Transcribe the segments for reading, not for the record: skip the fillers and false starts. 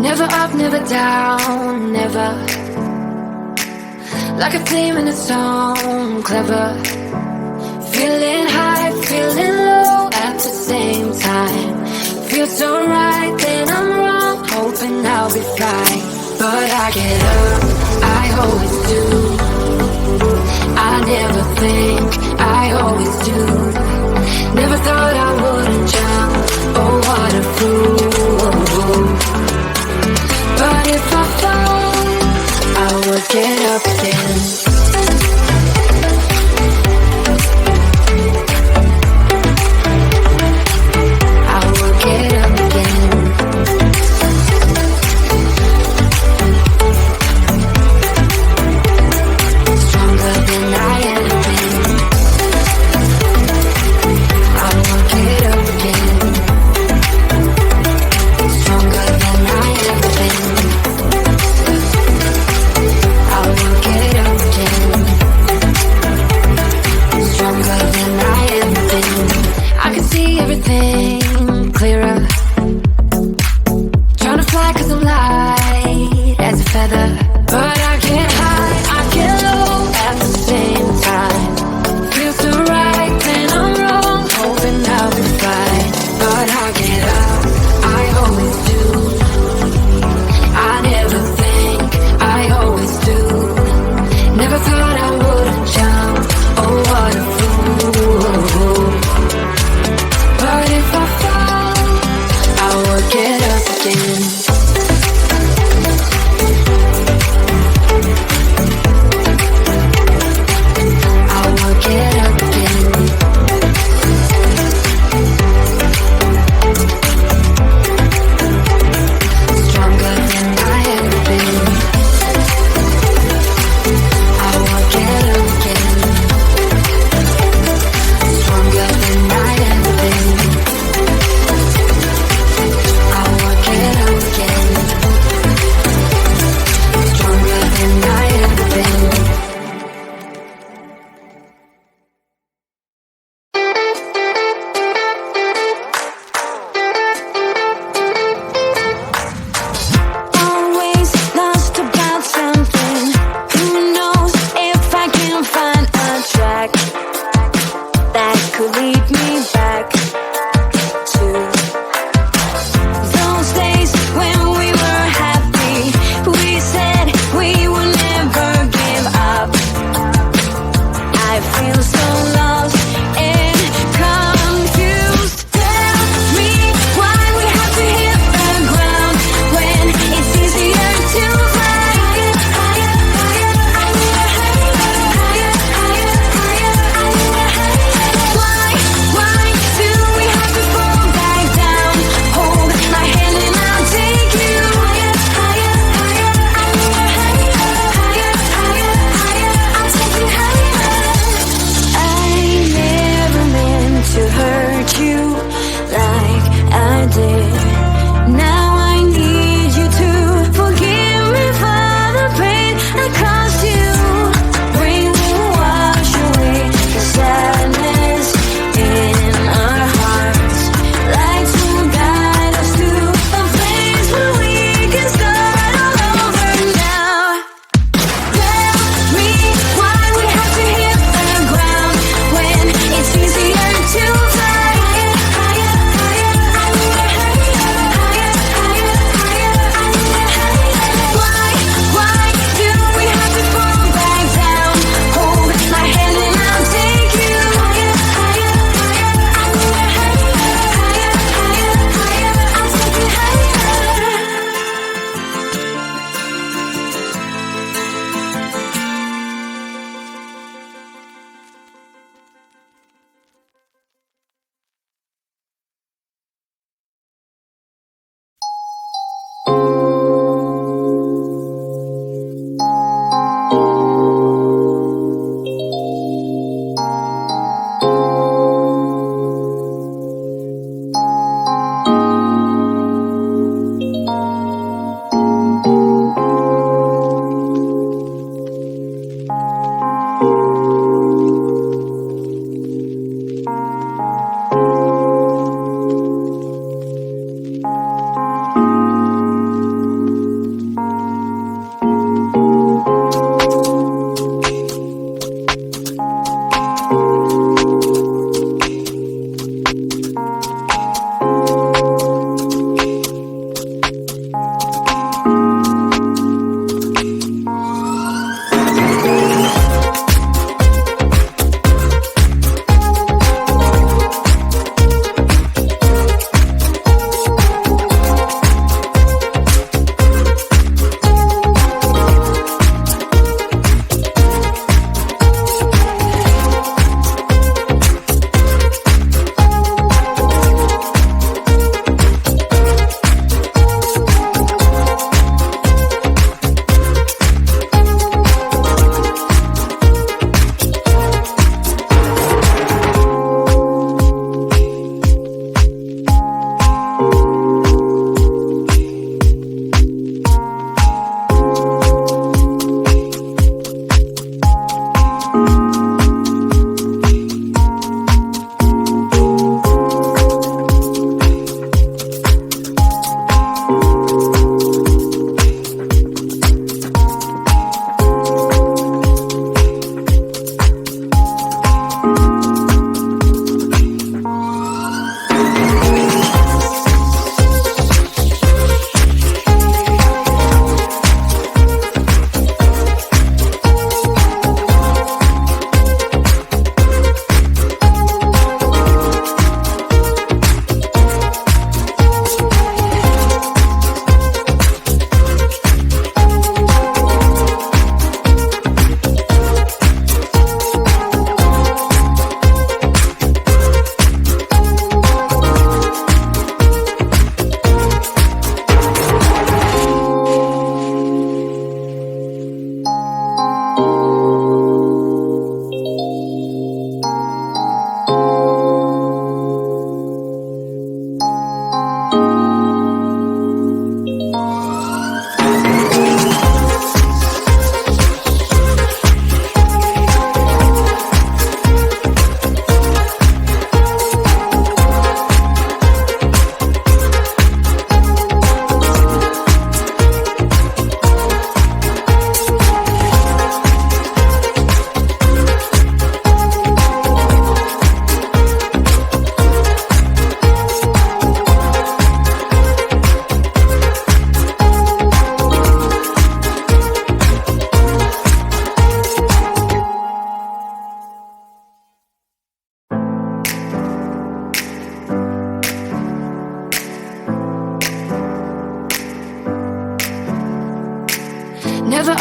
Never up, never down, never. Like a flame in its own, clever. Feeling high, feeling low at the same time. Feels so right, then I'm wrong, hoping I'll be fine. But I get up, I always do. I never think, I always do. Never thought I wouldn't jump, oh what a fool. But if I fall, I would get up again. I would get up again. Stronger than I ever been. I would get up again. Stronger than I ever been. I will get up again. Stronger than I ever been. I can see everything clearer. Trying to fly 'cause I'm light as a feather. But I get high, I get low at the same time. Feels so right, then I'm wrong, hoping I'll be fine. But I get up, I always do. I never think, I always do. Never thought I wouldn't jump, oh what a fool. But if I fall, I will get up again. I will get up again. Stronger than I ever been. I will get up again. Stronger than I ever been. I will get up again.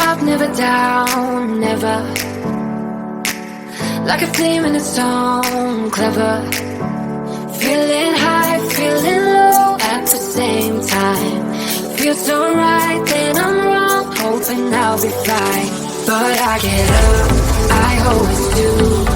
up, never down, never. Like a flame in its own, clever. Feeling high, feeling low at the same time. Feels so right, then I'm wrong, hoping I'll be fine. But I get up, I always do.